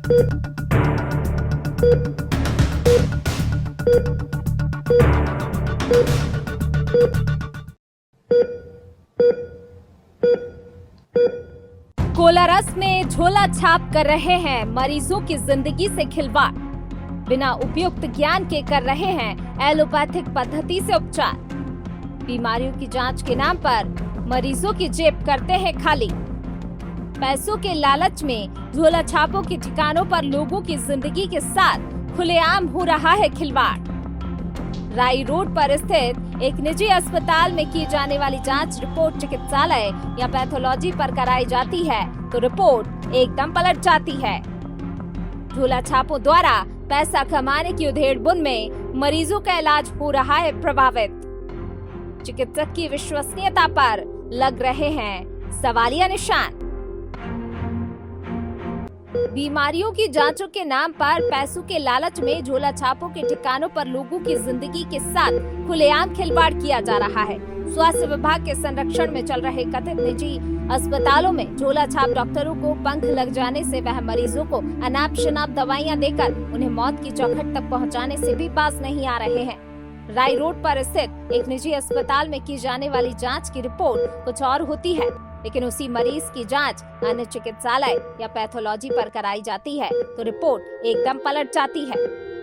कोलारस में झोला छाप कर रहे हैं मरीजों की जिंदगी से खिलवाड़। बिना उपयुक्त ज्ञान के कर रहे हैं एलोपैथिक पद्धति से उपचार। बीमारियों की जांच के नाम पर मरीजों की जेब करते हैं खाली। पैसों के लालच में झोला छापों के ठिकानों पर लोगों की जिंदगी के साथ खुलेआम हो रहा है खिलवाड़। राई रोड पर स्थित एक निजी अस्पताल में की जाने वाली जांच रिपोर्ट चिकित्सालय या पैथोलॉजी पर कराई जाती है तो रिपोर्ट एकदम पलट जाती है। झोला छापों द्वारा पैसा कमाने की उधेड़-बुन में मरीजों का इलाज हो रहा है प्रभावित। चिकित्सक की विश्वसनीयता पर लग रहे हैं सवालिया निशान। बीमारियों की जांचों के नाम पर पैसों के लालच में झोला छापों के ठिकानों पर लोगों की जिंदगी के साथ खुलेआम खिलवाड़ किया जा रहा है। स्वास्थ्य विभाग के संरक्षण में चल रहे कथित निजी अस्पतालों में झोला छाप डॉक्टरों को पंख लग जाने से वह मरीजों को अनाप शनाप दवाइयां देकर उन्हें मौत की चौखट तक पहुंचाने से भी बाज नहीं आ रहे हैं। राई रोड पर स्थित एक निजी अस्पताल में की जाने वाली जांच की रिपोर्ट कुछ और होती है, लेकिन उसी मरीज की जांच अन्य चिकित्सालय या पैथोलॉजी पर कराई जाती है तो रिपोर्ट एकदम पलट जाती है।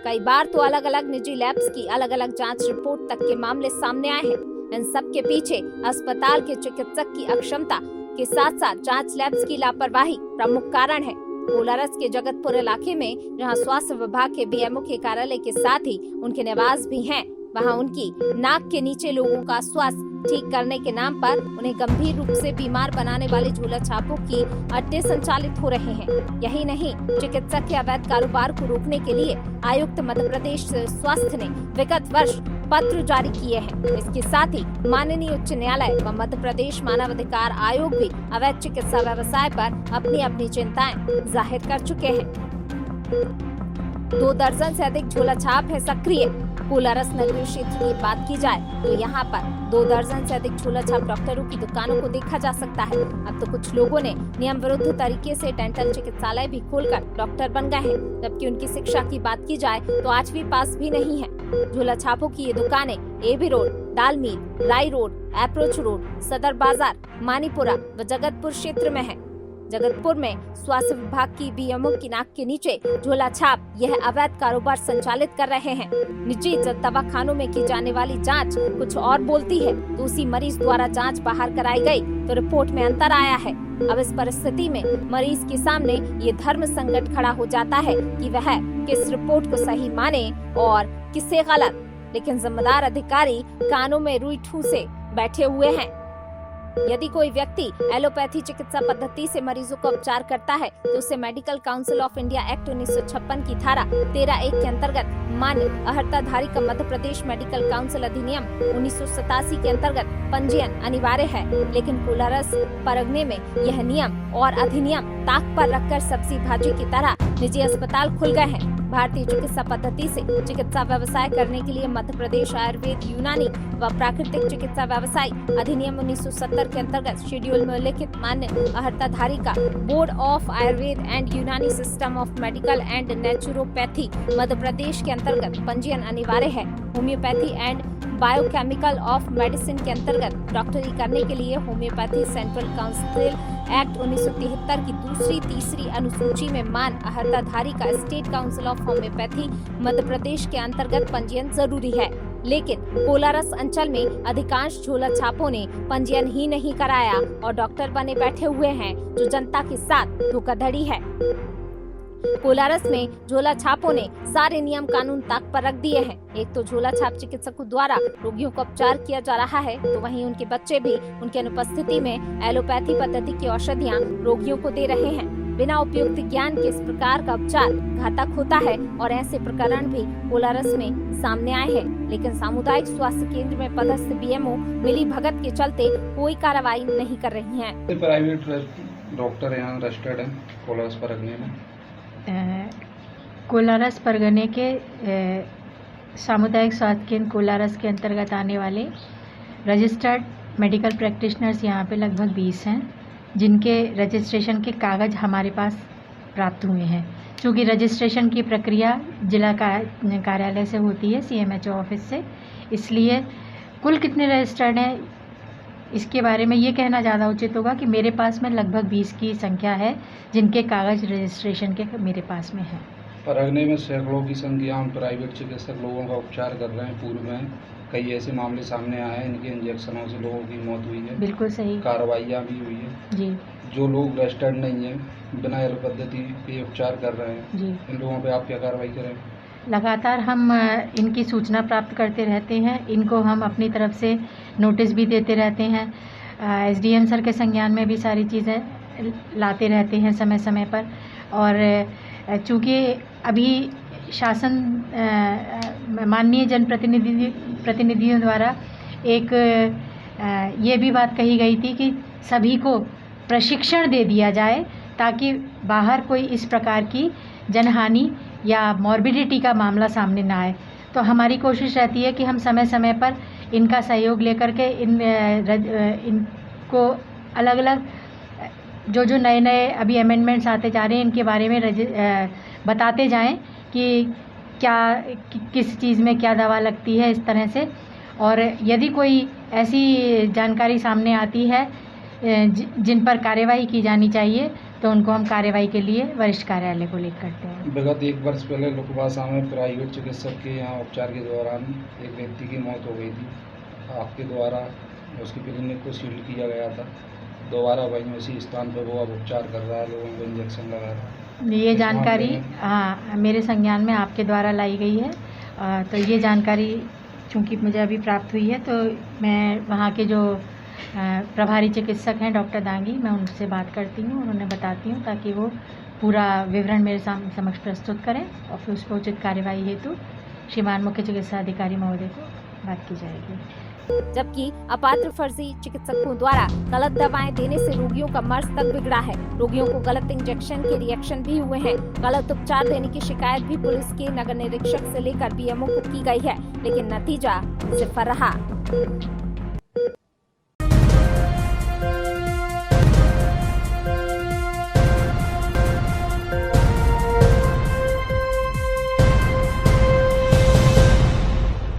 कई बार तो अलग अलग निजी लैब्स की अलग अलग जांच रिपोर्ट तक के मामले सामने आए हैं। इन सब के पीछे अस्पताल के चिकित्सक की अक्षमता के साथ साथ जांच लैब्स की लापरवाही प्रमुख कारण है। कोलारस के जगतपुर इलाके में जहां स्वास्थ्य विभाग के बीएमओ के कार्यालय के साथ ही उनके निवास भी हैं, वहां उनकी नाक के नीचे लोगों का स्वास्थ्य ठीक करने के नाम पर उन्हें गंभीर रूप से बीमार बनाने वाले झोला छापों की अड्डे संचालित हो रहे हैं। यही नहीं, चिकित्सक के अवैध कारोबार को रोकने के लिए आयुक्त मध्य प्रदेश स्वास्थ्य ने विगत वर्ष पत्र जारी किए हैं। इसके साथ ही माननीय उच्च न्यायालय व मध्य प्रदेश मानव अधिकार आयोग भी अवैध चिकित्सा व्यवसाय पर अपनी अपनी चिंताएं जाहिर कर चुके हैं। 2 दर्जन से अधिक झोला छाप है सक्रिय। कोलारस नगरीय क्षेत्र की बात की जाए तो यहाँ पर 2 दर्जन से अधिक झोला छाप डॉक्टरों की दुकानों को देखा जा सकता है। अब तो कुछ लोगों ने नियम विरुद्ध तरीके से डेंटल चिकित्सालय भी खोलकर डॉक्टर बन गए हैं, जबकि उनकी शिक्षा की बात की जाए तो 8वीं पास भी नहीं है। झोला छापों की ये दुकानें एबी रोड, दाल मिल, राई रोड, अप्रोच रोड, सदर बाजार, मानीपुरा व जगतपुर क्षेत्र में है। जगतपुर में स्वास्थ्य विभाग की बीएमओ की नाक के नीचे झोला छाप यह अवैध कारोबार संचालित कर रहे हैं। निजी दवाखानों में की जाने वाली जांच कुछ और बोलती है तो उसी मरीज द्वारा जांच बाहर कराई गई तो रिपोर्ट में अंतर आया है। अब इस परिस्थिति में मरीज के सामने ये धर्म संकट खड़ा हो जाता है कि वह किस रिपोर्ट को सही माने और किसे गलत। लेकिन जिम्मेदार अधिकारी कानों में रुई ठूसे बैठे हुए हैं। यदि कोई व्यक्ति एलोपैथी चिकित्सा पद्धति से मरीजों का उपचार करता है तो उसे medical council of India act 1956 की धारा 13(1) के अंतर्गत मान्य अहर्ताधारी का मध्य प्रदेश मेडिकल काउंसिल अधिनियम 1987 के अंतर्गत पंजीयन अनिवार्य है। लेकिन कोलारस परगने में यह नियम और अधिनियम ताक पर रखकर सब्जी भाजी की तरह निजी अस्पताल खुल गए हैं। भारतीय चिकित्सा पद्धति से चिकित्सा व्यवसाय करने के लिए मध्य प्रदेश आयुर्वेद, यूनानी व प्राकृतिक चिकित्सा व्यवसाय अधिनियम 1970 के अंतर्गत शेड्यूल में उल्लेखित मान्य अहर्ताधारी का board of Ayurveda and Unani system of medical and naturopathy Madhya Pradesh के अंतर्गत पंजीयन अनिवार्य है। Homeopathy and biochemical of medicine के अंतर्गत डॉक्टरी करने के लिए होम्योपैथी सेंट्रल काउंसिल एक्ट 1973 की दूसरी तीसरी अनुसूची में मान अहर्ताधारी का स्टेट काउंसिल ऑफ होम्योपैथी मध्य प्रदेश के अंतर्गत पंजीयन जरूरी है। लेकिन कोलारस अंचल में अधिकांश झोला छापों ने पंजीयन ही नहीं कराया और डॉक्टर बने बैठे हुए हैं, जो जनता के साथ धोखाधड़ी है। कोलारस में झोला छापों ने सारे नियम कानून ताक पर रख दिए हैं। एक तो झोला छाप चिकित्सकों द्वारा रोगियों का उपचार किया जा रहा है, तो वहीं उनके बच्चे भी उनकी अनुपस्थिति में एलोपैथी पद्धति की औषधियां रोगियों को दे रहे हैं। बिना उपयुक्त ज्ञान के इस प्रकार का उपचार घातक होता है और ऐसे प्रकरण भी कोलारस में सामने आए हैं। लेकिन सामुदायिक स्वास्थ्य केंद्र में पदस्थ बीएमओ मिली भगत के चलते कोई कार्रवाई नहीं कर रही हैं। प्राइवेट डॉक्टर यहाँ रजिस्टर्ड है कोलारस परगने में। कोलारस परगने के सामुदायिक स्वास्थ्य केंद्र कोलारस के अंतर्गत आने वाले रजिस्टर्ड मेडिकल प्रैक्टिशनर्स यहाँ पे लगभग 20 हैं, जिनके रजिस्ट्रेशन के कागज़ हमारे पास प्राप्त हुए हैं। चूँकि रजिस्ट्रेशन की प्रक्रिया जिला कार्यालय से होती है, CMHO ऑफिस से, इसलिए कुल कितने रजिस्टर्ड हैं इसके बारे में ये कहना ज़्यादा उचित होगा कि मेरे पास में लगभग 20 की संख्या है जिनके कागज़ रजिस्ट्रेशन के मेरे पास में है। परगने में सैकड़ों की संख्या में प्राइवेट चिकित्सक लोगों का उपचार कर रहे हैं। पूर्व में कई ऐसे मामले सामने आए हैं, इनके इंजेक्शनों से लोगों की मौत हुई है, बिल्कुल सही कार्रवाइयाँ भी हुई है। जी जो लोग रजिस्टर्ड नहीं हैं, बिना एलोपैथी के उपचार कर रहे हैं, जी। इन लोगों पे आप क्या कार्रवाई करें? लगातार हम इनकी सूचना प्राप्त करते रहते हैं, इनको हम अपनी तरफ से नोटिस भी देते रहते हैं। SDM सर के संज्ञान में भी सारी चीज़ें लाते रहते हैं समय समय पर। और चूँकि अभी शासन माननीय जनप्रतिनिधियों द्वारा एक ये भी बात कही गई थी कि सभी को प्रशिक्षण दे दिया जाए ताकि बाहर कोई इस प्रकार की जनहानि या मॉर्बिडिटी का मामला सामने ना आए। तो हमारी कोशिश रहती है कि हम समय समय पर इनका सहयोग लेकर के इनको अलग अलग जो नए अभी अमेंडमेंट्स आते जा रहे हैं इनके बारे में बताते जाएं कि किस चीज़ में क्या दवा लगती है, इस तरह से। और यदि कोई ऐसी जानकारी सामने आती है जिन पर कार्यवाही की जानी चाहिए तो उनको हम कार्यवाही के लिए वरिष्ठ कार्यालय को लिख करते हैं। विगत 1 वर्ष पहले लुकवासा में प्राइवेट चिकित्सक के यहाँ उपचार के दौरान एक व्यक्ति की मौत हो गई थी। आपके द्वारा उसकी क्लिनिक को सील किया गया था। दोबारा वहीं उसी स्थान पर वो अब उपचार कर रहा है, लोगों को इंजेक्शन लगा रहा है। ये जानकारी मेरे संज्ञान में आपके द्वारा लाई गई है। तो ये जानकारी चूँकि मुझे अभी प्राप्त हुई है तो मैं वहाँ के जो प्रभारी चिकित्सक हैं डॉक्टर दांगी, मैं उनसे बात करती हूँ और उन्हें बताती हूँ ताकि वो पूरा विवरण मेरे समक्ष प्रस्तुत करें और फिर उस पर उचित कार्यवाही हेतु श्रीमान मुख्य चिकित्सा अधिकारी महोदय को बात की जाएगी। जबकि अपात्र फर्जी चिकित्सकों द्वारा गलत दवाएं देने से रोगियों का मर्ज तक बिगड़ा है। रोगियों को गलत इंजेक्शन के रिएक्शन भी हुए हैं। गलत उपचार देने की शिकायत भी पुलिस के नगर निरीक्षक से लेकर BMO को की गई है, लेकिन नतीजा सिफर रहा।